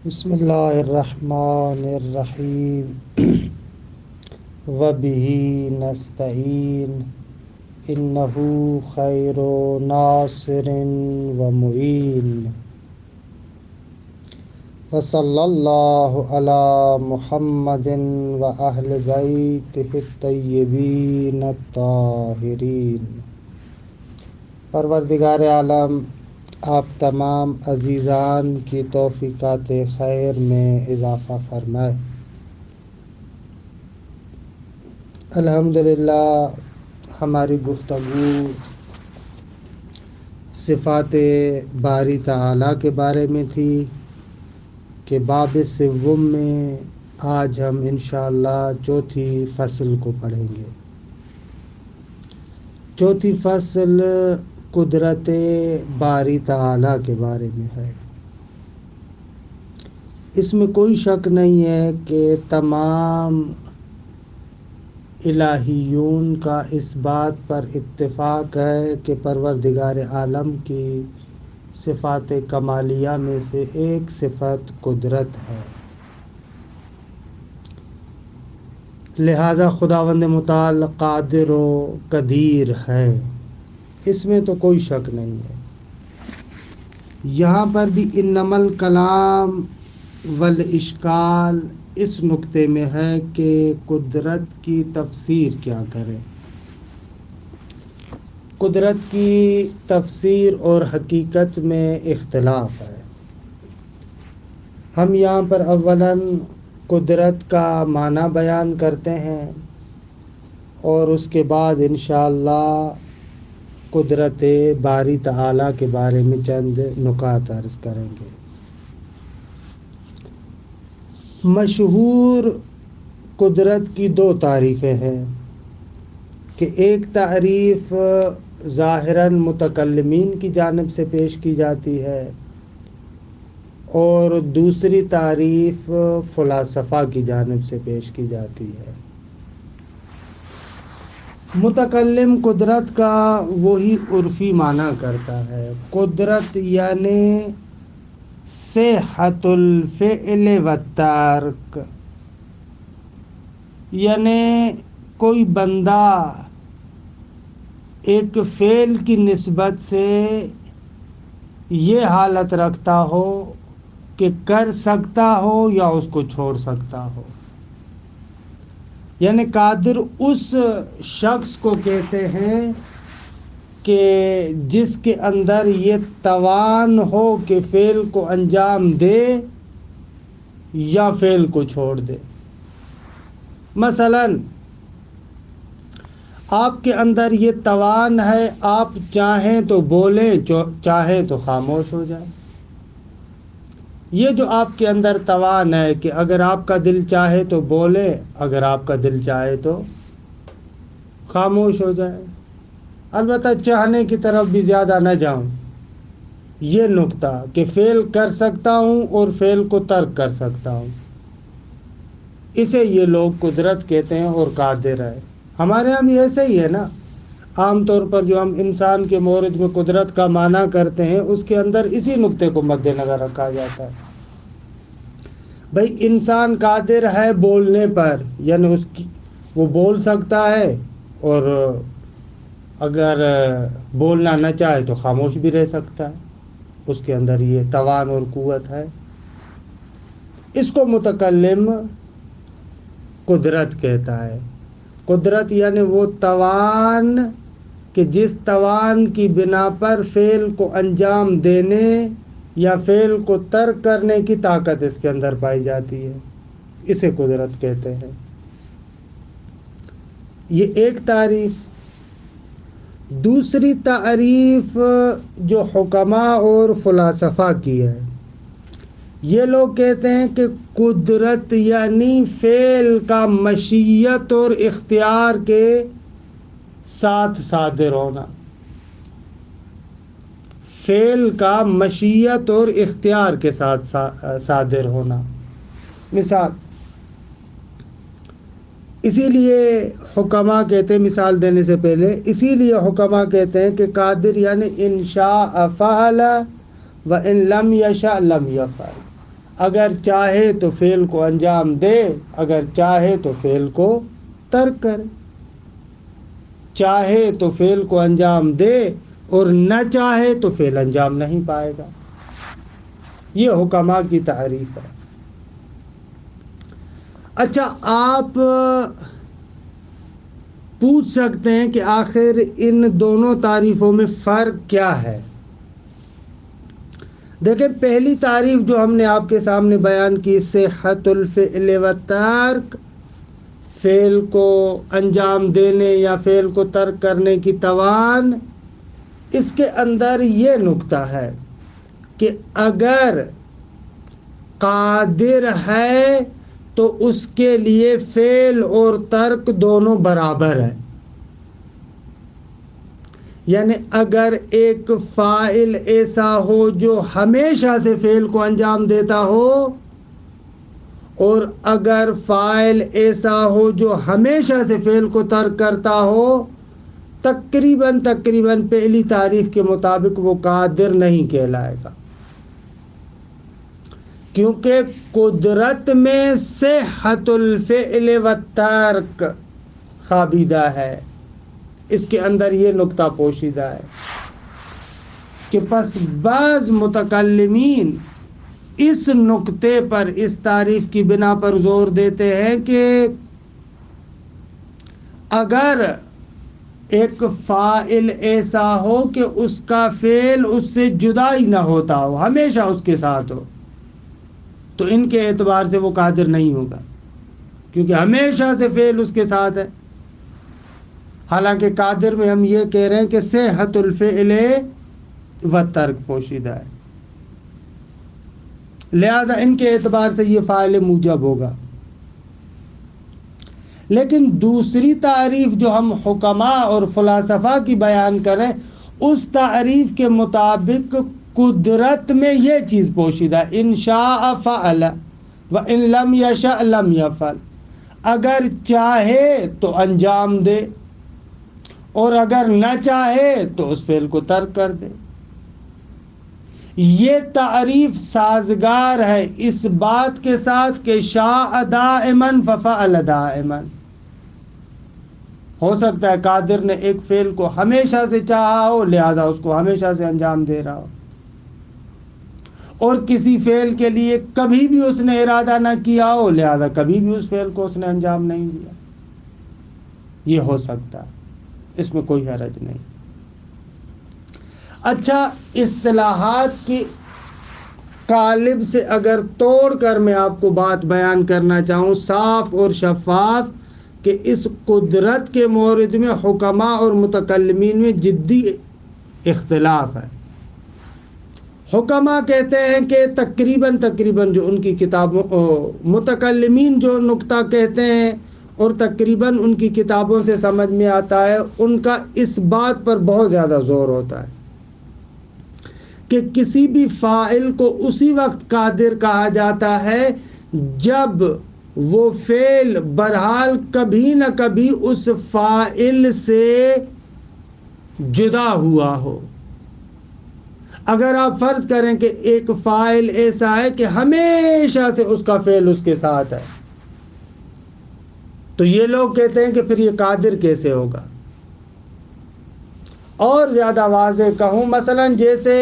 بسم اللہ الرحمن الرحیم وبہ نستعین انہ خیر ناصر و معین وصلی اللہ علی محمد و اہل بیتہ الطیبین الطاہرین۔ پروردگار عالم آپ تمام عزیزان کی توفیقات خیر میں اضافہ فرمائے۔ الحمدللہ ہماری گفتگو صفات باری تعالیٰ کے بارے میں تھی کہ باب سوم میں آج ہم انشاءاللہ چوتھی فصل کو پڑھیں گے۔ چوتھی فصل قدرت باری تعالیٰ کے بارے میں ہے۔ اس میں کوئی شک نہیں ہے کہ تمام الہیون کا اس بات پر اتفاق ہے کہ پروردگار عالم کی صفات کمالیہ میں سے ایک صفت قدرت ہے۔ لہذا خداوند متعال قادر و قدیر ہے، اس میں تو کوئی شک نہیں ہے۔ یہاں پر بھی انما الکلام والاشکال اس نقطے میں ہے کہ قدرت کی تفسیر کیا کرے۔ قدرت کی تفسیر اور حقیقت میں اختلاف ہے۔ ہم یہاں پر اولاً قدرت کا معنی بیان کرتے ہیں اور اس کے بعد انشاءاللہ قدرت باری تعالیٰ کے بارے میں چند نکات عرض کریں گے۔ مشہور قدرت کی دو تعریفیں ہیں کہ ایک تعریف ظاہراً متکلمین کی جانب سے پیش کی جاتی ہے اور دوسری تعریف فلاسفہ کی جانب سے پیش کی جاتی ہے۔ متکلم قدرت کا وہی عرفی معنی کرتا ہے۔ قدرت یعنی صحت الفعل والترک، یعنی کوئی بندہ ایک فعل کی نسبت سے یہ حالت رکھتا ہو کہ کر سکتا ہو یا اس کو چھوڑ سکتا ہو، یعنی قادر اس شخص کو کہتے ہیں کہ جس کے اندر یہ توان ہو کہ فعل کو انجام دے یا فعل کو چھوڑ دے۔ مثلاً آپ کے اندر یہ توان ہے، آپ چاہیں تو بولیں، چاہیں تو خاموش ہو جائیں۔ یہ جو آپ کے اندر توان ہے کہ اگر آپ کا دل چاہے تو بولیں، اگر آپ کا دل چاہے تو خاموش ہو جائیں۔ البتہ چاہنے کی طرف بھی زیادہ نہ جاؤں، یہ نقطہ کہ فعل کر سکتا ہوں اور فعل کو ترک کر سکتا ہوں، اسے یہ لوگ قدرت کہتے ہیں اور قادر ہے۔ ہمارے ہم یہ ایسے ہی ہے نا، عام طور پر جو ہم انسان کے مورد میں قدرت کا معنی کرتے ہیں اس کے اندر اسی نقطے کو مد نظر رکھا جاتا ہے۔ بھئی انسان قادر ہے بولنے پر، یعنی وہ بول سکتا ہے اور اگر بولنا نہ چاہے تو خاموش بھی رہ سکتا ہے، اس کے اندر یہ توان اور قوت ہے۔ اس کو متکلم قدرت کہتا ہے۔ قدرت یعنی وہ توان کہ جس توان کی بنا پر فعل کو انجام دینے یا فعل کو ترک کرنے کی طاقت اس کے اندر پائی جاتی ہے، اسے قدرت کہتے ہیں۔ یہ ایک تعریف۔ دوسری تعریف جو حکماء اور فلاسفہ کی ہے، یہ لوگ کہتے ہیں کہ قدرت یعنی فعل کا مشیت اور اختیار کے ساتھ صادر ہونا۔ فعل کا مشیت اور اختیار کے ساتھ صادر ہونا۔ مثال، اسی لیے حکماء کہتے ہیں، مثال دینے سے پہلے اسی لیے حکماء کہتے ہیں کہ قادر یعنی ان شاء فعل و ان لم یشاء لم یفعل۔ اگر چاہے تو فعل کو انجام دے، اگر چاہے تو فعل کو ترک کرے، چاہے تو فعل کو انجام دے اور نہ چاہے تو فعل انجام نہیں پائے گا۔ یہ حکماء کی تعریف ہے۔ اچھا، آپ پوچھ سکتے ہیں کہ آخر ان دونوں تعریفوں میں فرق کیا ہے؟ دیکھیں، پہلی تعریف جو ہم نے آپ کے سامنے بیان کی، صحت الفعل و ترک، فعل کو انجام دینے یا فعل کو ترک کرنے کی توان، اس کے اندر یہ نکتہ ہے کہ اگر قادر ہے تو اس کے لیے فعل اور ترک دونوں برابر ہیں۔ یعنی اگر ایک فاعل ایسا ہو جو ہمیشہ سے فعل کو انجام دیتا ہو، اور اگر فاعل ایسا ہو جو ہمیشہ سے فعل کو ترک کرتا ہو، تقریباً پہلی تعریف کے مطابق وہ قادر نہیں کہلائے گا، کیونکہ قدرت میں صحت الفعل والترک خوابیدہ ہے۔ اس کے اندر یہ نکتہ پوشیدہ ہے کہ پس بعض متکلمین اس نکتے پر، اس تعریف کی بنا پر زور دیتے ہیں کہ اگر ایک فاعل ایسا ہو کہ اس کا فعل اس سے جدا ہی نہ ہوتا ہو، ہمیشہ اس کے ساتھ ہو، تو ان کے اعتبار سے وہ قادر نہیں ہوگا، کیونکہ ہمیشہ سے فعل اس کے ساتھ ہے۔ حالانکہ قادر میں ہم یہ کہہ رہے ہیں کہ صحت الفعل و ترک پوشیدہ ہے، لہذا ان کے اعتبار سے یہ فاعل موجب ہوگا۔ لیکن دوسری تعریف جو ہم حکماء اور فلاسفہ کی بیان کریں، اس تعریف کے مطابق قدرت میں یہ چیز پوشیدہ ہے، ان شاء فعل و ان لم یشاء لم یفعل، اگر چاہے تو انجام دے اور اگر نہ چاہے تو اس فعل کو ترک کر دے۔ یہ تعریف سازگار ہے اس بات کے ساتھ کہ شاء دائما ففعل دائما۔ ہو سکتا ہے قادر نے ایک فعل کو ہمیشہ سے چاہا ہو، لہذا اس کو ہمیشہ سے انجام دے رہا ہو، اور کسی فعل کے لیے کبھی بھی اس نے ارادہ نہ کیا ہو، لہذا کبھی بھی اس فعل کو اس نے انجام نہیں دیا۔ یہ ہو سکتا ہے، اس میں کوئی حرج نہیں۔ اچھا، اصطلاحات کی قالب سے اگر توڑ کر میں آپ کو بات بیان کرنا چاہوں صاف اور شفاف، کہ اس قدرت کے مورد میں حکماء اور متکلمین میں جدی اختلاف ہے۔ حکماء کہتے ہیں کہ تقریباً جو ان کی کتابوں، متکلمین جو نکتہ کہتے ہیں اور تقریباً ان کی کتابوں سے سمجھ میں آتا ہے، ان کا اس بات پر بہت زیادہ زور ہوتا ہے کہ کسی بھی فاعل کو اسی وقت قادر کہا جاتا ہے جب وہ فعل بہرحال کبھی نہ کبھی اس فاعل سے جدا ہوا ہو۔ اگر آپ فرض کریں کہ ایک فاعل ایسا ہے کہ ہمیشہ سے اس کا فعل اس کے ساتھ ہے، تو یہ لوگ کہتے ہیں کہ پھر یہ قادر کیسے ہوگا؟ اور زیادہ واضح کہوں، مثلا جیسے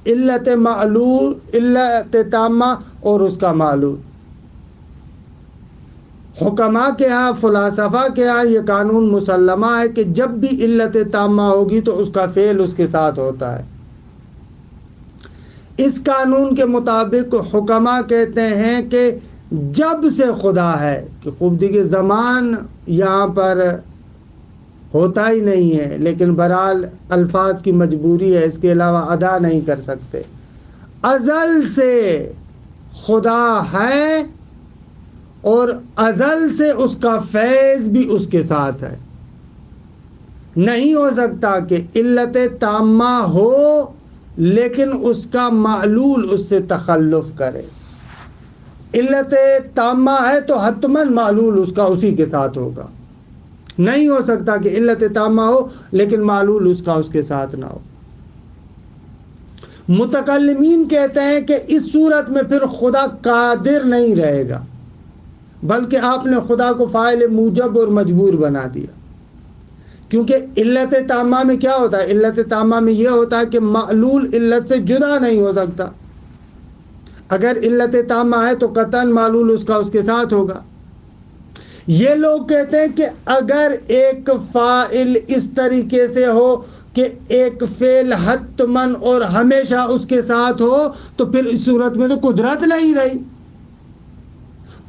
علت معلول، علت تامہ اور اس کا معلول، حکماء کے ہاں، فلاسفہ کے ہاں یہ قانون مسلمہ ہے کہ جب بھی علت تامہ ہوگی تو اس کا فعل اس کے ساتھ ہوتا ہے۔ اس قانون کے مطابق حکماء کہتے ہیں کہ جب سے خدا ہے، کہ خوب دیکھیے زمان یہاں پر ہوتا ہی نہیں ہے، لیکن بہرحال الفاظ کی مجبوری ہے، اس کے علاوہ ادا نہیں کر سکتے۔ ازل سے خدا ہے اور ازل سے اس کا فیض بھی اس کے ساتھ ہے۔ نہیں ہو سکتا کہ علت تامہ ہو لیکن اس کا معلول اس سے تخلف کرے۔ علت تامہ ہے تو حتماً معلول اس کا اسی کے ساتھ ہوگا۔ نہیں ہو سکتا کہ علت تامہ ہو لیکن معلول اس کا اس کے ساتھ نہ ہو۔ متکلمین کہتے ہیں کہ اس صورت میں پھر خدا قادر نہیں رہے گا، بلکہ آپ نے خدا کو فاعل موجب اور مجبور بنا دیا، کیونکہ علت تامہ میں کیا ہوتا ہے؟ علت تامہ میں یہ ہوتا ہے کہ معلول علت سے جدا نہیں ہو سکتا۔ اگر علت تامہ ہے تو قطعاً معلول اس کے ساتھ ہوگا۔ یہ لوگ کہتے ہیں کہ اگر ایک فاعل اس طریقے سے ہو کہ ایک فعل حتماً اور ہمیشہ اس کے ساتھ ہو تو پھر اس صورت میں تو قدرت نہیں رہی۔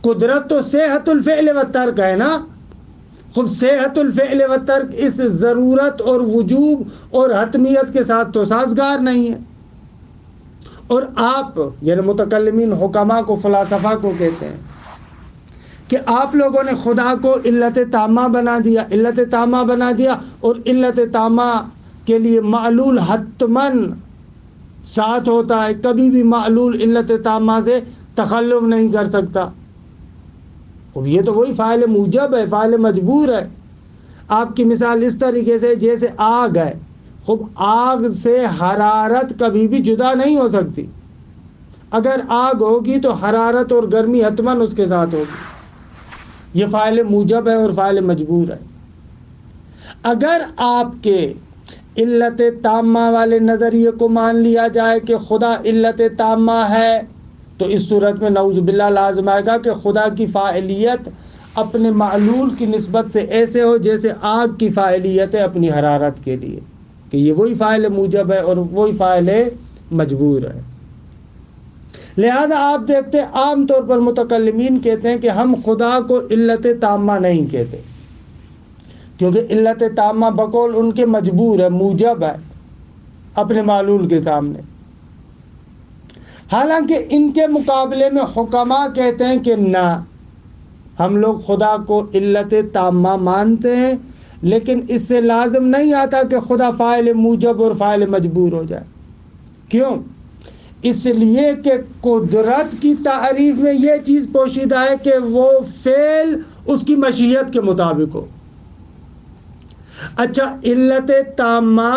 قدرت تو صحت الفعل و ترک ہے نا۔ خب صحت الفعل و ترک اس ضرورت اور وجوب اور حتمیت کے ساتھ تو سازگار نہیں ہے۔ اور آپ یعنی متکلمین حکماء کو فلاسفہ کو کہتے ہیں کہ آپ لوگوں نے خدا کو علت تامہ بنا دیا، علت تامہ بنا دیا، اور علت تامہ کے لیے معلول حتماً ساتھ ہوتا ہے، کبھی بھی معلول علت تامہ سے تخلف نہیں کر سکتا۔ اب یہ تو وہی فاعل موجب ہے، فاعل مجبور ہے۔ آپ کی مثال اس طریقے سے جیسے آگ ہے، خب آگ سے حرارت کبھی بھی جدا نہیں ہو سکتی۔ اگر آگ ہوگی تو حرارت اور گرمی حتماً اس کے ساتھ ہوگی۔ یہ فاعل موجب ہے اور فاعل مجبور ہے۔ اگر آپ کے علت تامہ والے نظریے کو مان لیا جائے کہ خدا علت تامہ ہے تو اس صورت میں نعوذ باللہ لازم آئے گا کہ خدا کی فاعلیت اپنے معلول کی نسبت سے ایسے ہو جیسے آگ کی فاعلیت ہے اپنی حرارت کے لیے، کہ یہ وہی فاعل موجب ہے اور وہی فاعل مجبور ہے۔ لہذا آپ دیکھتے ہیں عام طور پر متکلمین کہتے ہیں کہ ہم خدا کو علت تامہ نہیں کہتے، کیونکہ علت تامہ بقول ان کے مجبور ہے، موجب ہے اپنے معلول کے سامنے۔ حالانکہ ان کے مقابلے میں حکماء کہتے ہیں کہ نہ، ہم لوگ خدا کو علت تامہ مانتے ہیں، لیکن اس سے لازم نہیں آتا کہ خدا فاعل موجب اور فاعل مجبور ہو جائے۔ کیوں؟ اس لیے کہ قدرت کی تعریف میں یہ چیز پوشیدہ ہے کہ وہ فعل اس کی مشیت کے مطابق ہو۔ اچھا، علت تامہ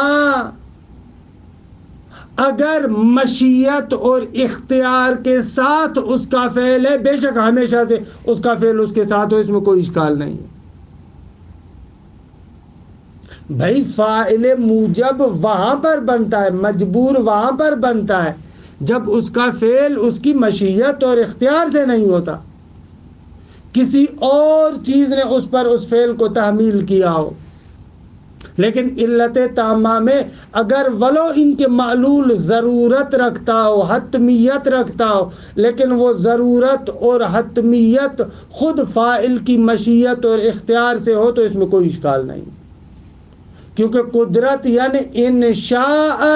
اگر مشیت اور اختیار کے ساتھ اس کا فعل ہے، بے شک ہمیشہ سے اس کا فعل اس کے ساتھ ہو، اس میں کوئی اشکال نہیں ہے۔ بھائی فاعل موجب وہاں پر بنتا ہے، مجبور وہاں پر بنتا ہے جب اس کا فعل اس کی مشیت اور اختیار سے نہیں ہوتا، کسی اور چیز نے اس پر اس فعل کو تحمیل کیا ہو۔ لیکن علت تامہ میں اگر ولو ان کے معلول ضرورت رکھتا ہو، حتمیت رکھتا ہو، لیکن وہ ضرورت اور حتمیت خود فاعل کی مشیت اور اختیار سے ہو تو اس میں کوئی اشکال نہیں، کیونکہ قدرت یعنی ان شاء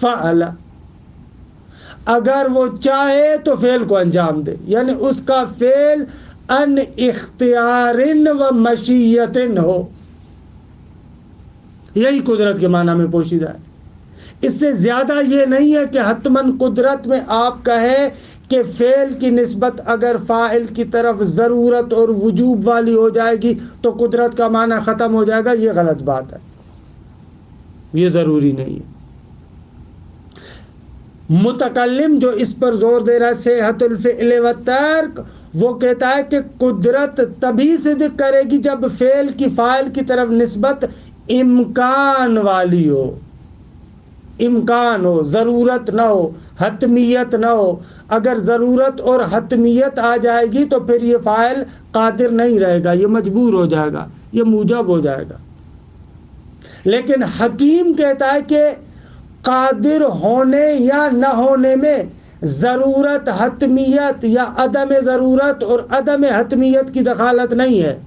فعل، اگر وہ چاہے تو فعل کو انجام دے، یعنی اس کا فعل ان اختیار و مشیت ہو، یہی قدرت کے معنی میں پوشیدہ ہے۔ اس سے زیادہ یہ نہیں ہے کہ حتماً قدرت میں آپ کہیں کہ فعل کی نسبت اگر فاعل کی طرف ضرورت اور وجوب والی ہو جائے گی تو قدرت کا معنی ختم ہو جائے گا، یہ غلط بات ہے، یہ ضروری نہیں ہے۔ متکلم جو اس پر زور دے رہا ہے صحت الفعل و ترک، وہ کہتا ہے کہ قدرت تبھی صدق کرے گی جب فعل کی فاعل کی طرف نسبت امکان والی ہو، امکان ہو، ضرورت نہ ہو، حتمیت نہ ہو۔ اگر ضرورت اور حتمیت آ جائے گی تو پھر یہ فاعل قادر نہیں رہے گا، یہ مجبور ہو جائے گا، یہ موجب ہو جائے گا۔ لیکن حکیم کہتا ہے کہ قادر ہونے یا نہ ہونے میں ضرورت، حتمیت یا عدم ضرورت اور عدم حتمیت کی دخالت نہیں ہے۔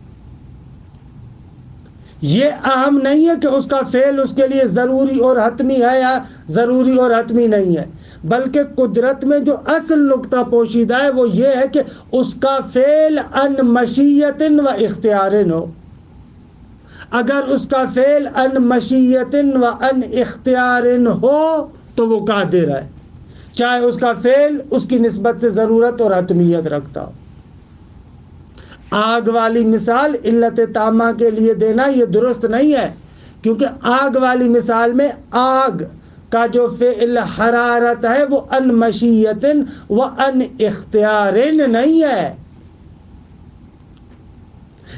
یہ اہم نہیں ہے کہ اس کا فعل اس کے لیے ضروری اور حتمی ہے یا ضروری اور حتمی نہیں ہے، بلکہ قدرت میں جو اصل نقطہ پوشیدہ ہے وہ یہ ہے کہ اس کا فعل ان مشیت و اختیار ہو۔ اگر اس کا فعل ان مشیت و ان اختیار ہو تو وہ قادر ہے، چاہے اس کا فعل اس کی نسبت سے ضرورت اور حتمیت رکھتا ہو۔ آگ والی مثال علت تامہ کے لیے دینا یہ درست نہیں ہے، کیونکہ آگ والی مثال میں آگ کا جو فعل حرارت ہے وہ ان مشیت و ان اختیار نہیں ہے،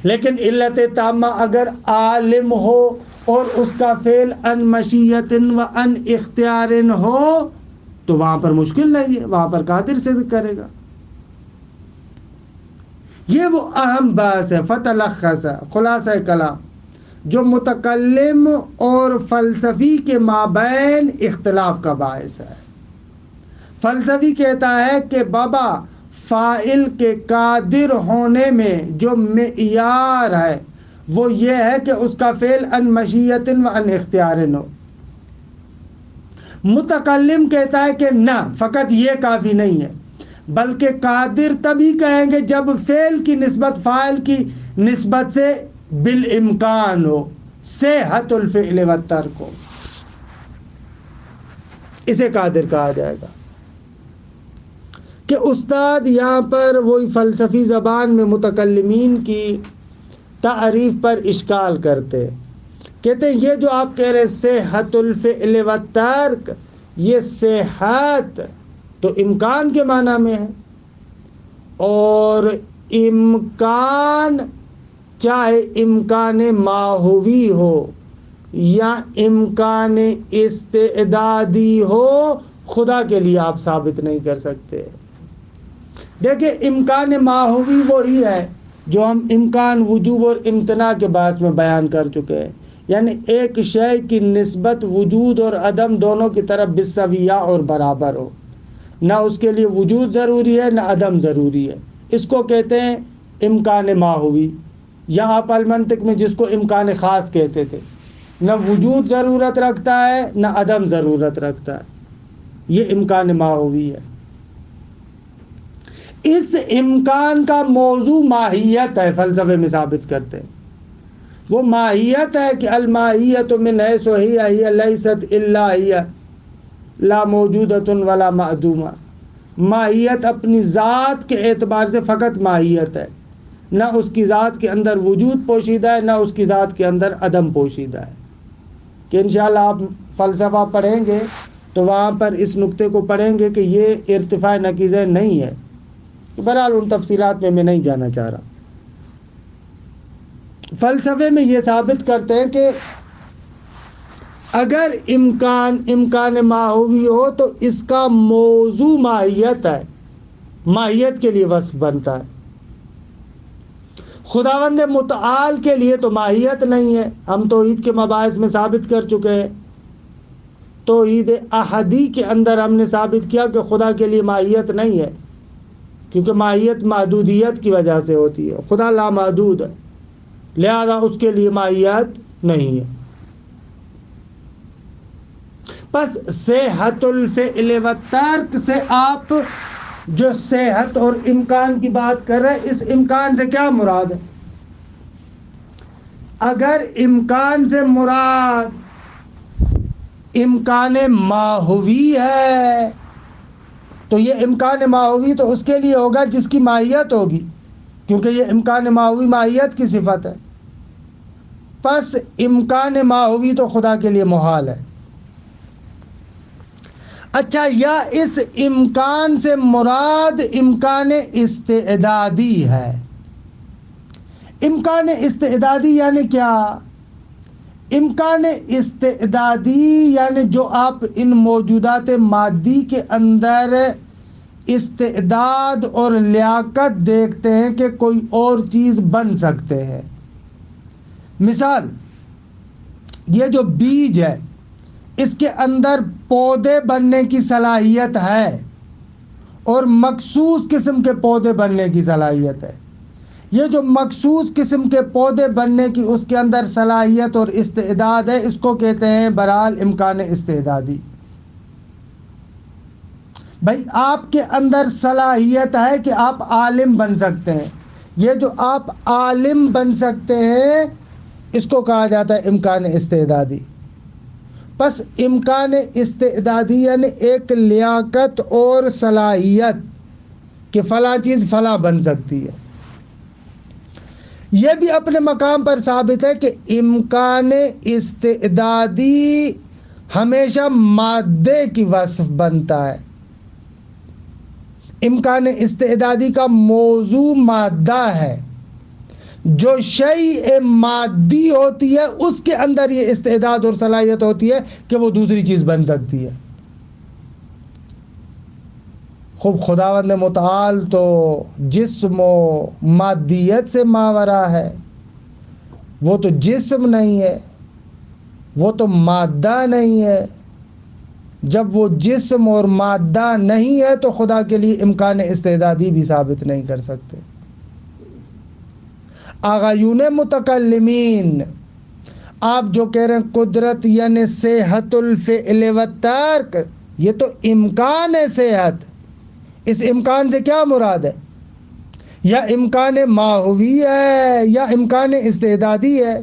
لیکن علت تامہ اگر عالم ہو اور اس کا فعل ان مشیت و ان اختیار ہو تو وہاں پر مشکل نہیں ہے، وہاں پر قادر سے بھی کرے گا۔ یہ وہ اہم بحث ہے، فتلخص، خلاصہ کلام، جو متکلم اور فلسفی کے مابین اختلاف کا باعث ہے۔ فلسفی کہتا ہے کہ بابا فاعل کے قادر ہونے میں جو معیار ہے وہ یہ ہے کہ اس کا فعل ان مشیت و ان اختیار ہو۔ متکلم کہتا ہے کہ نہ، فقط یہ کافی نہیں ہے، بلکہ قادر تبھی کہیں گے جب فعل کی نسبت فاعل کی نسبت سے بالامکان ہو، صحت الفعل والترک ہو، اسے قادر کہا جائے گا۔ کہ استاد یہاں پر وہی فلسفی زبان میں متکلمین کی تعریف پر اشکال کرتے ہیں، کہتے ہیں یہ جو آپ کہہ رہے صحت الفعل والترک، یہ صحت تو امکان کے معنی میں ہے، اور امکان چاہے امکان ماہوی ہو یا امکان استعدادی ہو، خدا کے لیے آپ ثابت نہیں کر سکتے۔ دیکھیں امکان ماہوی وہی ہے جو ہم امکان وجوب اور امتناع کے باعث میں بیان کر چکے ہیں، یعنی ایک شے کی نسبت وجود اور عدم دونوں کی طرف بالسویہ اور برابر ہو، نہ اس کے لیے وجود ضروری ہے نہ عدم ضروری ہے، اس کو کہتے ہیں امکان ماہوی، یا آپ المنطق میں جس کو امکان خاص کہتے تھے، نہ وجود ضرورت رکھتا ہے نہ عدم ضرورت رکھتا ہے، یہ امکان ماہوی ہے۔ اس امکان کا موضوع ماہیت ہے، فلسفے میں ثابت کرتے ہیں، وہ ماہیت ہے کہ الماہیت من حیث ہی لیست الا ہی لا موجودۃ ولا معدومہ، ماہیت اپنی ذات کے اعتبار سے فقط ماہیت ہے، نہ اس کی ذات کے اندر وجود پوشیدہ ہے نہ اس کی ذات کے اندر عدم پوشیدہ ہے۔ کہ انشاءاللہ آپ فلسفہ پڑھیں گے تو وہاں پر اس نقطے کو پڑھیں گے کہ یہ ارتفاع نقیضہ نہیں ہے، بہرحال ان تفصیلات میں نہیں جانا چاہ رہا۔ فلسفے میں یہ ثابت کرتے ہیں کہ اگر امکان ماہوی ہو تو اس کا موضوع ماہیت ہے، ماہیت کے لیے وصف بنتا ہے۔ خداوند متعال کے لیے تو ماہیت نہیں ہے، ہم توحید کے مباحث میں ثابت کر چکے ہیں۔ توحید احدی کے اندر ہم نے ثابت کیا کہ خدا کے لیے ماہیت نہیں ہے، کیونکہ ماہیت محدودیت کی وجہ سے ہوتی ہے، خدا لامحدود ہے، لہذا اس کے لیے ماہیت نہیں ہے۔ پس صحت الفعل والترک سے آپ جو صحت اور امکان کی بات کر رہے ہیں، اس امکان سے کیا مراد ہے؟ اگر امکان سے مراد امکان ماہوی ہے تو یہ امکان ماہوی تو اس کے لیے ہوگا جس کی ماہیت ہوگی، کیونکہ یہ امکان ماہوی ماہیت کی صفت ہے۔ پس امکان ماہوی تو خدا کے لیے محال ہے۔ اچھا، یا اس امکان سے مراد امکان استعدادی ہے۔ امکان استعدادی یعنی کیا؟ امکان استعدادی یعنی جو آپ ان موجودات مادی کے اندر استعداد اور لیاقت دیکھتے ہیں کہ کوئی اور چیز بن سکتے ہیں۔ مثال، یہ جو بیج ہے اس کے اندر پودے بننے کی صلاحیت ہے اور مخصوص قسم کے پودے بننے کی صلاحیت ہے۔ یہ جو مخصوص قسم کے پودے بننے کی اس کے اندر صلاحیت اور استعداد ہے، اس کو کہتے ہیں بہرحال امکان استعدادی۔ بھائی آپ کے اندر صلاحیت ہے کہ آپ عالم بن سکتے ہیں، یہ جو آپ عالم بن سکتے ہیں اس کو کہا جاتا ہے امکان استعدادی۔ پس امکان استعدادی یعنی ایک لیاقت اور صلاحیت کہ فلاں چیز فلاں بن سکتی ہے۔ یہ بھی اپنے مقام پر ثابت ہے کہ امکان استعدادی ہمیشہ مادے کی وصف بنتا ہے۔ امکان استعدادی کا موضوع مادہ ہے، جو شیء مادی ہوتی ہے اس کے اندر یہ استعداد اور صلاحیت ہوتی ہے کہ وہ دوسری چیز بن سکتی ہے۔ خوب خداوند متعال تو جسم و مادیت سے ماورا ہے، وہ تو جسم نہیں ہے، وہ تو مادہ نہیں ہے۔ جب وہ جسم اور مادہ نہیں ہے تو خدا کے لیے امکان استعدادی بھی ثابت نہیں کر سکتے۔ آغایون متکلمین، آپ جو کہہ رہے ہیں قدرت یعنی صحت الفعل و ترک، یہ تو امکان ہے صحت، اس امکان سے کیا مراد ہے؟ یا امکان ماہوی ہے یا امکان استعدادی ہے؟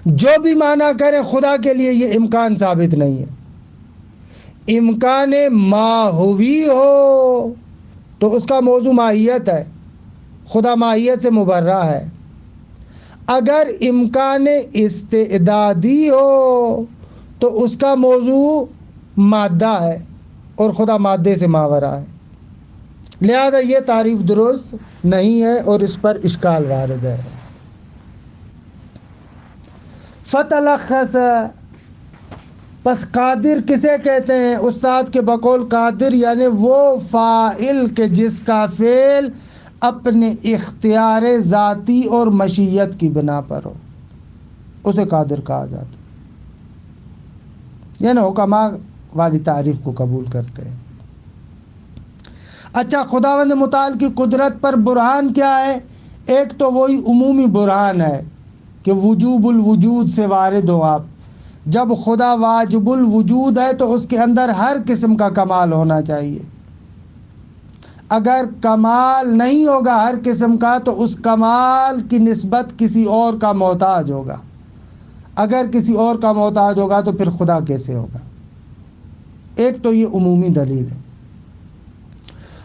جو بھی معنی کریں خدا کے لیے یہ امکان ثابت نہیں ہے۔ امکان ماہوی ہو تو اس کا موضوع ماہیت ہے، خدا ماہیت سے مبرہ ہے۔ اگر امکان استعدادی ہو تو اس کا موضوع مادہ ہے اور خدا مادے سے ماورا ہے، لہذا یہ تعریف درست نہیں ہے اور اس پر اشکال وارد ہے۔ فتلخص، پس قادر کسے کہتے ہیں؟ استاد کے بقول قادر یعنی وہ فاعل کہ جس کا فعل اپنے اختیار ذاتی اور مشیت کی بنا پر ہو، اسے قادر کہا جاتا ہے۔ یعنی حکماء والی تعریف کو قبول کرتے ہیں۔ اچھا، خداوند متعال کی قدرت پر برہان کیا ہے؟ ایک تو وہی عمومی برہان ہے کہ وجوب الوجود سے وارد ہو آپ۔ جب خدا واجب الوجود ہے تو اس کے اندر ہر قسم کا کمال ہونا چاہیے۔ اگر کمال نہیں ہوگا ہر قسم کا تو اس کمال کی نسبت کسی اور کا محتاج ہوگا۔ اگر کسی اور کا محتاج ہوگا تو پھر خدا کیسے ہوگا؟ ایک تو یہ عمومی دلیل ہے۔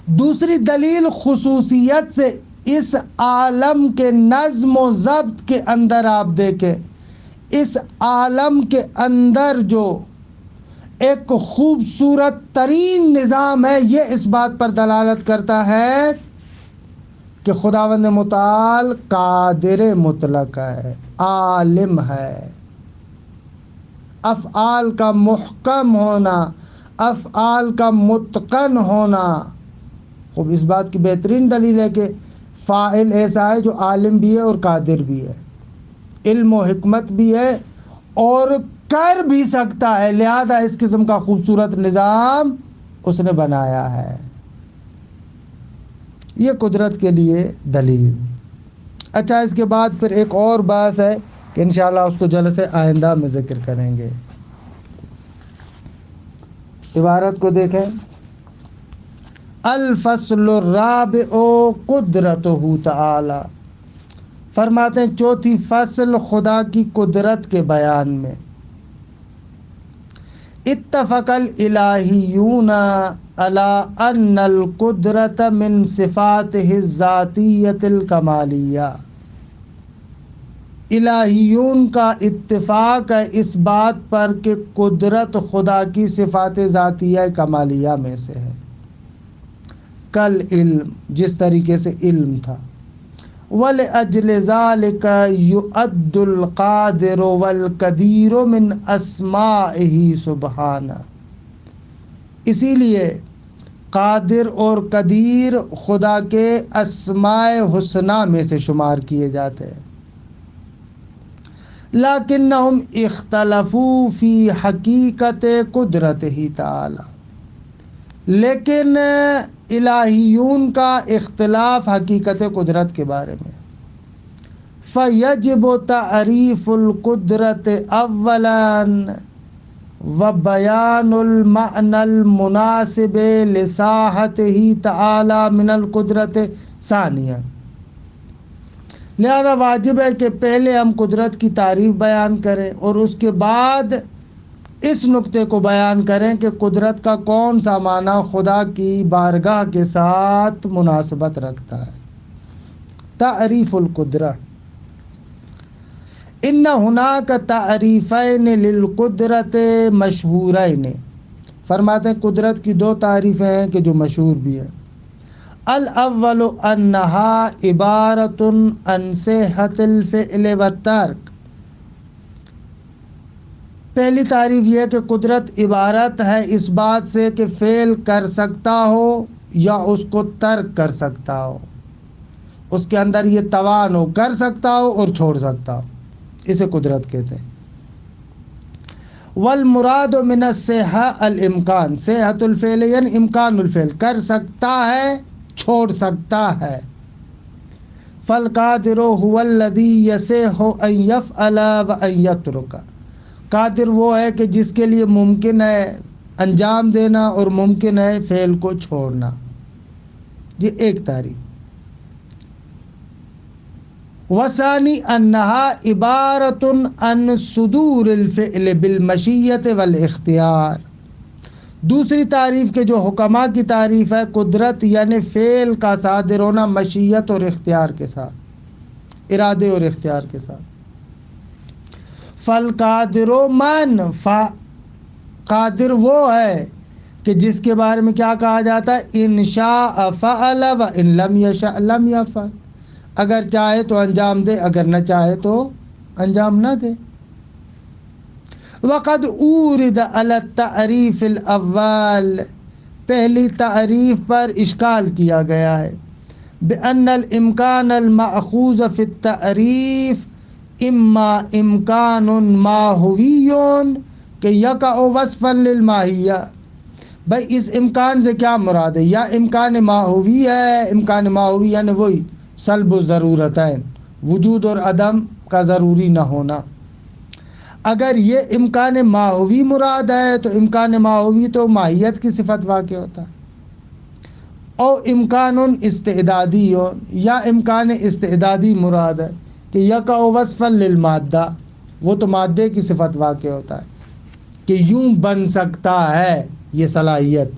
دوسری دلیل خصوصیت سے، اس عالم کے نظم و ضبط کے اندر آپ دیکھیں، اس عالم کے اندر جو ایک خوبصورت ترین نظام ہے، یہ اس بات پر دلالت کرتا ہے کہ خداوند متعال قادر مطلق ہے، عالم ہے۔ افعال کا محکم ہونا، افعال کا متقن ہونا، خوب اس بات کی بہترین دلیل ہے کہ فاعل ایسا ہے جو عالم بھی ہے اور قادر بھی ہے، علم و حکمت بھی ہے اور کر بھی سکتا ہے، لہذا اس قسم کا خوبصورت نظام اس نے بنایا ہے۔ یہ قدرت کے لیے دلیل۔ اچھا، اس کے بعد پھر ایک اور بات ہے کہ انشاءاللہ اس کو جلسے آئندہ میں ذکر کریں گے۔ عبارت کو دیکھیں، الفصل الرابع قدرتہ تعالی، فرماتے ہیں چوتھی فصل خدا کی قدرت کے بیان میں۔ اتفق الالہیون علی ان القدرت من صفاتہ الذاتیۃ الکمالیہ، الہیون کا اتفاق ہے اس بات پر کہ قدرت خدا کی صفات ذاتیہ کمالیہ میں سے ہے۔ کل علم، جس طریقے سے علم تھا، وَلِأَجْلِ ذَلِكَ يُعَدُّ الْقَادِرُ وَالْقَدِيرُ مِنْ أَسْمَائِهِ سُبْحَانَهُ، اسی لیے قادر اور قدیر خدا کے اسماء حسنہ میں سے شمار کیے جاتے ہیں۔ لیکنہم اختلفوا فی حقیقت قدرتہ تعالی، لیکن الہیون کا اختلاف حقیقت قدرت کے بارے میں۔ فیجب تعریف القدرت اولا وبیان المعنی المناسب لساحتہ تعالی من القدرت ثانیہ، لہذا واجب ہے کہ پہلے ہم قدرت کی تعریف بیان کریں اور اس کے بعد اس نقطے کو بیان کریں کہ قدرت کا کون سا معنی خدا کی بارگاہ کے ساتھ مناسبت رکھتا ہے۔ تعریف القدرت، ان ہناک تعریفین للقدرت مشہورین، فرماتے ہیں قدرت کی دو تعریفیں ہیں کہ جو مشہور بھی ہیں. الاول انہا عبارت عن صحت الفعل والترک، پہلی تعریف یہ ہے کہ قدرت عبارت ہے اس بات سے کہ فعل کر سکتا ہو یا اس کو ترک کر سکتا ہو، اس کے اندر یہ توان ہو، کر سکتا ہو اور چھوڑ سکتا ہو، اسے قدرت کہتے ہیں. والمراد من الصحہ الامکان، صحت الفعل یعنی امکان الفعل، کر سکتا ہے چھوڑ سکتا ہے. فالقادر هو الذی یصح ان یفعل وان یترک، قادر وہ ہے کہ جس کے لیے ممکن ہے انجام دینا اور ممکن ہے فعل کو چھوڑنا. یہ ایک تعریف. وثانی انہا عبارت عن صدور الفعل بالمشیت والاختیار، دوسری تعریف کے جو حکماء کی تعریف ہے قدرت یعنی فعل کا صادر ہونا مشیت اور اختیار کے ساتھ، ارادے اور اختیار کے ساتھ. فالقادر من، قادر وہ ہے کہ جس کے بارے میں کیا کہا جاتا ہے، ان شاء فعل و ان لم یشاء لم یفعل، اگر چاہے تو انجام دے، اگر نہ چاہے تو انجام نہ دے. وقد اورد علی التعریف الاول، پہلی تعریف پر اشکال کیا گیا ہے. بأن الامکان المأخوذ فی التعریف اما امکان ماہوی کہ یقع وصفا للماہیہ، بھائی اس امکان سے کیا مراد ہے؟ یا امکان ماہوی ہے، امکان ماہوی یعنی وہی سلب الضرورتین، وجود اور عدم کا ضروری نہ ہونا. اگر یہ امکان ماہوی مراد ہے تو امکان ماہوی تو ماہیت کی صفت واقع ہوتا ہے. او امکان استعدادی، یا امکان استعدادی مراد ہے کہ یقع وصفا للمادہ، وہ تو مادے کی صفت واقع ہوتا ہے کہ یوں بن سکتا ہے یہ صلاحیت.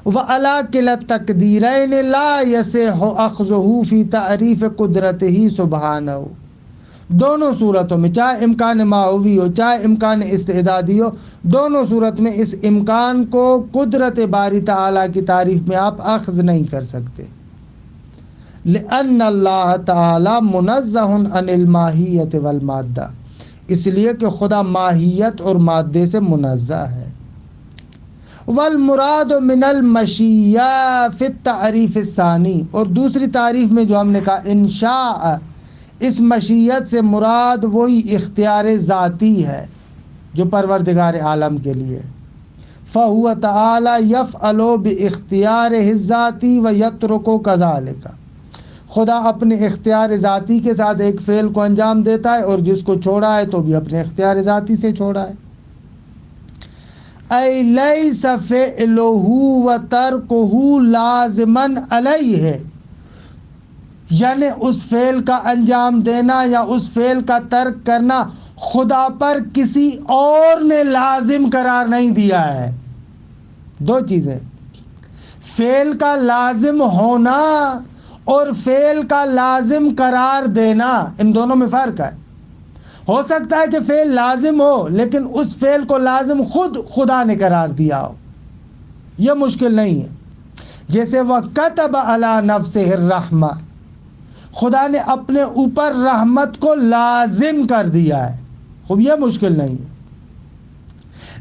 وَعَلَى كِلَا التَّقْدِيرَيْنِ لَا يَصِحُ أَخْذُهُ فِي تَعْرِيفِ قُدْرَتِهِ سُبْحَانَهُ، دونوں صورتوں میں چاہے امکان ماہوی ہو چاہے امکان استعدادی ہو، دونوں صورت میں اس امکان کو قدرت باری تعالیٰ کی تعریف میں آپ اخذ نہیں کر سکتے. لأن اللہ تعالی منزہ عن الماہیت والمادہ، اس لیے کہ خدا ماہیت اور مادے سے منزہ ہے. والمراد من المشیہ فی التعریف الثانی، اور دوسری تعریف میں جو ہم نے کہا انشاء، اس مشیت سے مراد وہی اختیار ذاتی ہے جو پروردگار عالم کے لیے. فَهُوَ تَعَالَى يَفْعَلُ بِاخْتِيَارِهِ الذَّاتِ وَيَتْرُكُ كَذَلِكَ، خدا اپنے اختیار ذاتی کے ساتھ ایک فعل کو انجام دیتا ہے اور جس کو چھوڑا ہے تو بھی اپنے اختیار ذاتی سے چھوڑا ہے. اَيْ لَيْسَ فِعْلُهُ وَتَرْكُهُ لَازِمًا عَلَيْهِ، یعنی اس فعل کا انجام دینا یا اس فعل کا ترک کرنا خدا پر کسی اور نے لازم قرار نہیں دیا ہے. دو چیزیں، فعل کا لازم ہونا اور فعل کا لازم قرار دینا، ان دونوں میں فرق ہے. ہو سکتا ہے کہ فعل لازم ہو لیکن اس فعل کو لازم خود خدا نے قرار دیا ہو، یہ مشکل نہیں ہے. جیسے وَكَتَبَ عَلَى نَفْسِهِ الرَّحْمَةَ، خدا نے اپنے اوپر رحمت کو لازم کر دیا ہے، خوب یہ مشکل نہیں ہے.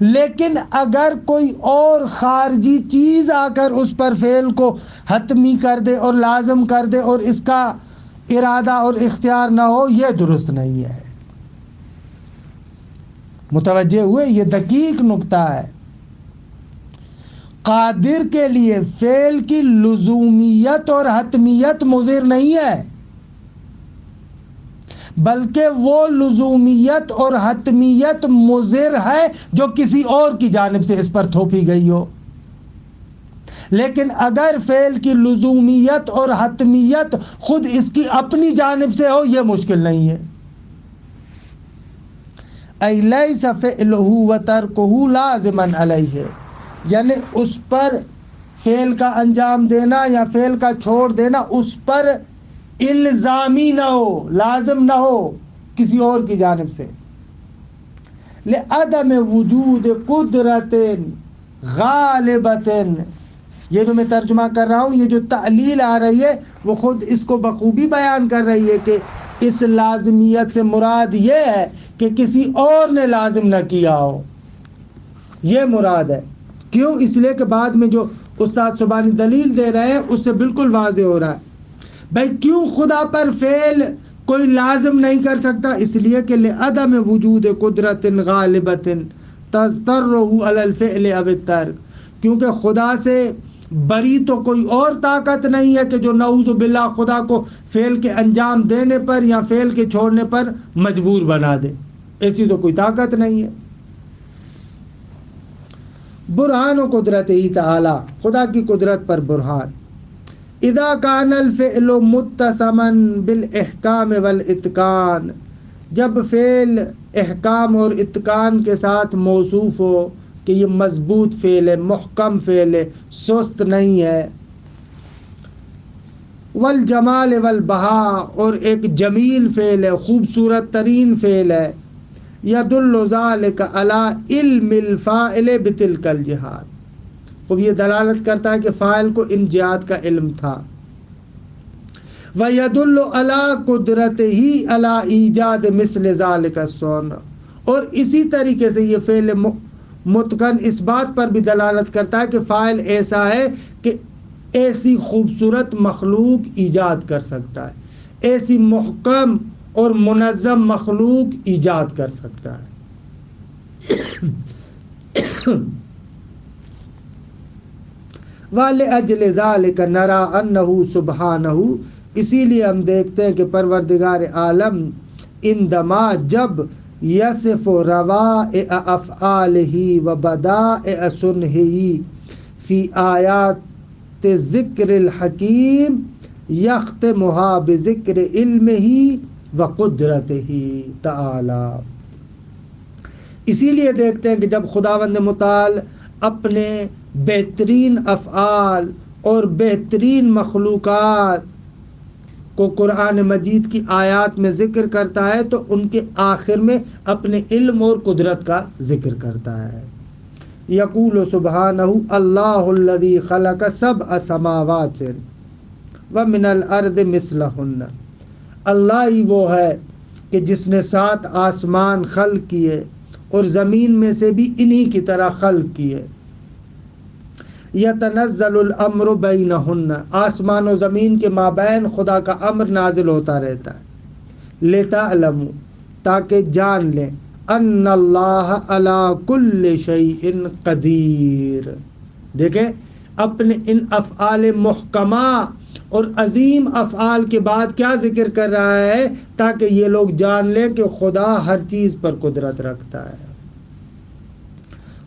لیکن اگر کوئی اور خارجی چیز آ کر اس پر فعل کو حتمی کر دے اور لازم کر دے اور اس کا ارادہ اور اختیار نہ ہو، یہ درست نہیں ہے. متوجہ ہوئے؟ یہ دقیق نکتہ ہے. قادر کے لیے فعل کی لزومیت اور حتمیت مضر نہیں ہے، بلکہ وہ لزومیت اور حتمیت مضر ہے جو کسی اور کی جانب سے اس پر تھوپی گئی ہو. لیکن اگر فعل کی لزومیت اور حتمیت خود اس کی اپنی جانب سے ہو، یہ مشکل نہیں ہے. اَيْ لَيْسَ فِعْلُهُ وَتَرْكُهُ لَازِمًا عَلَيْهِ، یعنی اس پر فعل کا انجام دینا یا فعل کا چھوڑ دینا اس پر الزامی نہ ہو، لازم نہ ہو کسی اور کی جانب سے. لعدم وجود قدرت غالبۃ، یہ جو میں ترجمہ کر رہا ہوں، یہ جو تعلیل آ رہی ہے وہ خود اس کو بخوبی بیان کر رہی ہے کہ اس لازمیت سے مراد یہ ہے کہ کسی اور نے لازم نہ کیا ہو، یہ مراد ہے. کیوں؟ اس لیے کہ بعد میں جو استاد سبحانی دلیل دے رہے ہیں اس سے بالکل واضح ہو رہا ہے. بھائی کیوں خدا پر فعل کوئی لازم نہیں کر سکتا؟ اس لیے کہ لعدم وجود قدرت غالبۃ تضطرہ علی الفعل او الترک، کیونکہ خدا سے بری تو کوئی اور طاقت نہیں ہے کہ جو نعوذ باللہ خدا کو فعل کے انجام دینے پر یا فعل کے چھوڑنے پر مجبور بنا دے. ایسی تو کوئی طاقت نہیں ہے. برہان و قدرت ہی تعالی، خدا کی قدرت پر برہان. اذا کان الفعل متسما بالاحکام والاتقان، جب فعل احکام اور اتقان کے ساتھ موصوف ہو کہ یہ مضبوط فعل ہے، محکم فعل ہے، سست نہیں ہے. والجمال والبہاء، اور ایک جمیل فعل ہے، خوبصورت ترین فعل ہے. یدل ذلک علی علم الفاعل بتلک الجہات، اب یہ دلالت کرتا ہے کہ فاعل کو ان جہات کا علم تھا. ویدل علی قدرتہ علی ایجاد مثل ذلک الصنع، اور اسی طریقے سے یہ فعل متقن اس بات پر بھی دلالت کرتا ہے کہ فاعل ایسا ہے کہ ایسی خوبصورت مخلوق ایجاد کر سکتا ہے، ایسی محکم اور منظم مخلوق ایجاد کر سکتا ہے. وَلِأَجْلِ ذَلِكَ نَرَى أَنَّهُ سُبْحَانَهُ، اسی لیے ہم دیکھتے ہیں کہ پروردگار عالم اندما جب یصف روائع افعالہ و بدائع صنعہ فی آیات ذکر الحکیم یختمها بذکر علمہ و قدرتہ تعالی. اسی لیے دیکھتے ہیں کہ جب خداوند متعال اپنے بہترین افعال اور بہترین مخلوقات کو قرآن مجید کی آیات میں ذکر کرتا ہے تو ان کے آخر میں اپنے علم اور قدرت کا ذکر کرتا ہے. یقول سبحانہ اللہ الذی خلق سبع سماوات ومن الارض مثلہن، اللہ ہی وہ ہے کہ جس نے 7 آسمان خلق کیے اور زمین میں سے بھی انہی کی طرح خلق کیے. یتنزل الامر بینہن، آسمان و زمین کے مابین خدا کا امر نازل ہوتا رہتا ہے. لتعلموا، تاکہ جان لیں، ان اللہ علی کل شیء قدیر. دیکھیں اپنے ان افعال محکمہ اور عظیم افعال کے بعد کیا ذکر کر رہا ہے؟ تاکہ یہ لوگ جان لیں کہ خدا ہر چیز پر قدرت رکھتا ہے.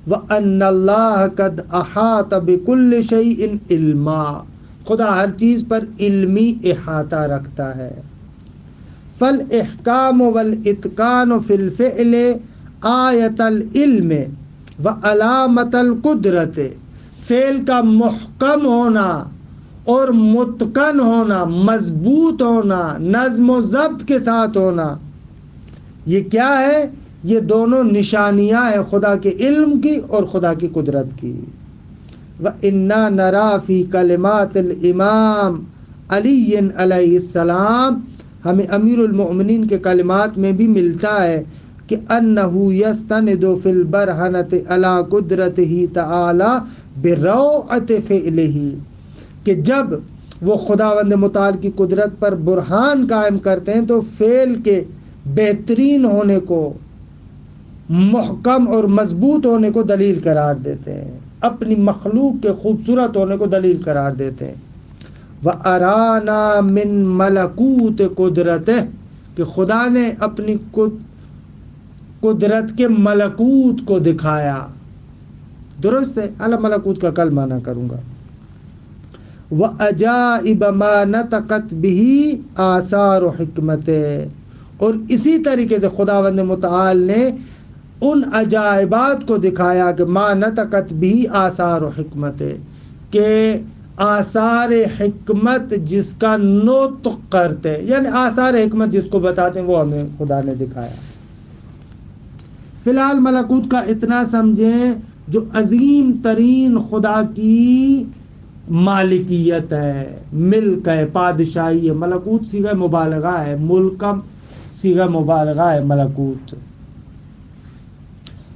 وَأَنَّ اللَّهَ قَدْ أَحَاطَ بِكُلِّ شَيْءٍ عِلْمًا، خدا ہر چیز پر علمی احاطہ رکھتا ہے. فَالْإِحْكَامُ وَالْإِتْقَانُ فِي الْفِعْلِ آیَةَ الْعِلْمِ وَعَلَامَةَ الْقُدْرَةِ، فعل کا محکم ہونا اور متقن ہونا، مضبوط ہونا، نظم و ضبط کے ساتھ ہونا، یہ کیا ہے؟ یہ دونوں نشانیاں ہیں خدا کے علم کی اور خدا کی قدرت کی. وَإِنَّا نَرَى فِي كَلِمَاتِ الْإِمَامِ عَلِيٍّ علیہ السلام، ہمیں امیر المؤمنین کے کلمات میں بھی ملتا ہے کہ أَنَّهُ يَسْتَنِدُ فِي الْبَرْهَنَةِ عَلَى قُدْرَتِهِ تَعَالَى بِرَوْعَةِ فِعْلِهِ، کہ جب وہ خداوند متعال کی قدرت پر برہان قائم کرتے ہیں تو فعل کے بہترین ہونے کو، محکم اور مضبوط ہونے کو دلیل قرار دیتے ہیں، اپنی مخلوق کے خوبصورت ہونے کو دلیل قرار دیتے ہیں. وَأَرَانَا مِن مَلَكُوتِ قُدْرَتِهِ، کہ خدا نے اپنی قدرت کے ملکوت کو دکھایا. درست ہے، اعلیٰ ملکوت کا کل معنی کروں گا. وَأَجَائِبَ مَا نَطَقَتْ بِهِ آثَارُ حِکْمَتِهِ، اور اسی طریقے سے خداوند متعال نے ان عجائبات کو دکھایا کہ ما نطقت بھی آثار و حکمت، کہ آثار حکمت جس کا نطق کرتے ہیں، یعنی آثار حکمت جس کو بتاتے ہیں وہ ہمیں خدا نے دکھایا۔ فی الحال ملکوت کا اتنا سمجھیں جو عظیم ترین خدا کی مالکیت ہے، ملک ہے، پادشاہی ہے۔ ملکوت صیغہ مبالغہ ہے، ملکم صیغہ مبالغہ ہے ملکوت۔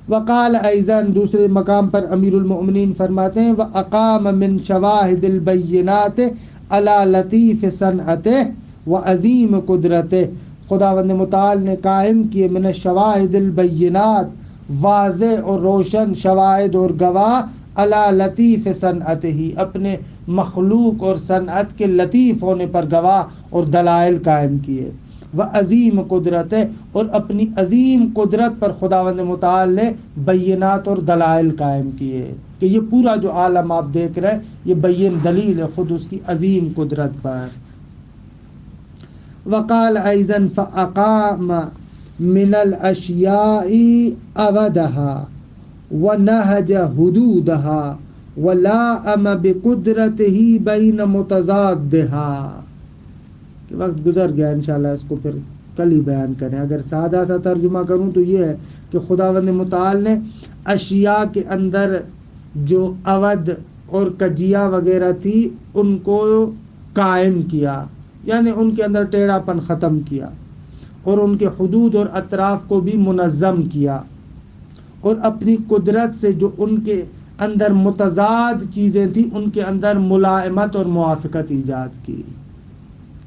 وقال ایضاً دوسرے مقام پر امیر المؤمنین فرماتے ہیں وَأَقَامَ مِن شَوَاهِدِ الْبَيِّنَاتِ عَلَى لَطِيفِ صَنْعَتِهِ وَعَظِيمِ قُدْرَتِهِ، خداوند متعال نے قائم کیے من الشواہد البینات، واضح اور روشن شواہد اور گواہ، علی لطیف صنعتہ، اپنے مخلوق اور صنعت کے لطیف ہونے پر گواہ اور دلائل قائم کیے، وعظیم قدرت، اور اپنی عظیم قدرت پر خداوند متعال نے بینات اور دلائل قائم کیے کہ یہ پورا جو عالم آپ دیکھ رہے ہیں یہ بین دلیل ہے خود اس کی عظیم قدرت پر۔ وقال ایضاً فأقام من الاشیاء عبدها ونہج حدودها ولائم بقدرته بین متضادها۔ کہ وقت گزر گیا، انشاءاللہ اس کو پھر کل ہی بیان کریں۔ اگر سادہ سا ترجمہ کروں تو یہ ہے کہ خداوند متعال نے اشیاء کے اندر جو عود اور کجیاں وغیرہ تھی ان کو قائم کیا، یعنی ان کے اندر ٹیڑھا پن ختم کیا، اور ان کے حدود اور اطراف کو بھی منظم کیا، اور اپنی قدرت سے جو ان کے اندر متضاد چیزیں تھیں ان کے اندر ملائمت اور موافقت ایجاد کی۔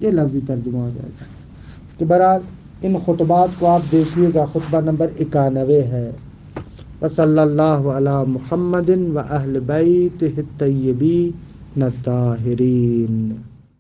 یہ لفظی ترجمہ ہو جائے گا۔ تو بہرحال ان خطبات کو آپ دیکھیے گا، خطبہ نمبر 91 ہے۔ وصلی اللہ علی محمد و اہل بیتہ الطیبین الطاہرین۔